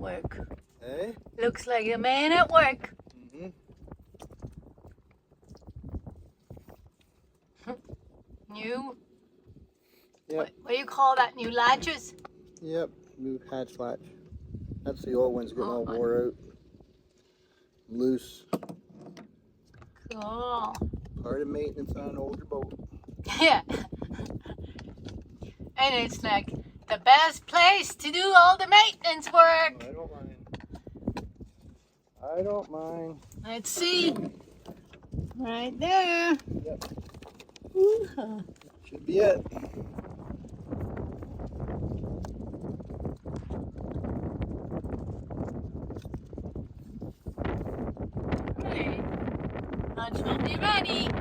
work. Hey? Looks like a man at work. Mm-hmm. New? Yep. What do you call that? New latches? Yep. New hatch latch. That's the old one's getting all wore out. Loose. Cool. Part of maintenance on an older boat. Yeah. And it's like the best place to do all the maintenance work. I don't mind. I don't mind. Let's see. Right there. Yep. Woo-ha. Should be it. Right. Launch will be ready.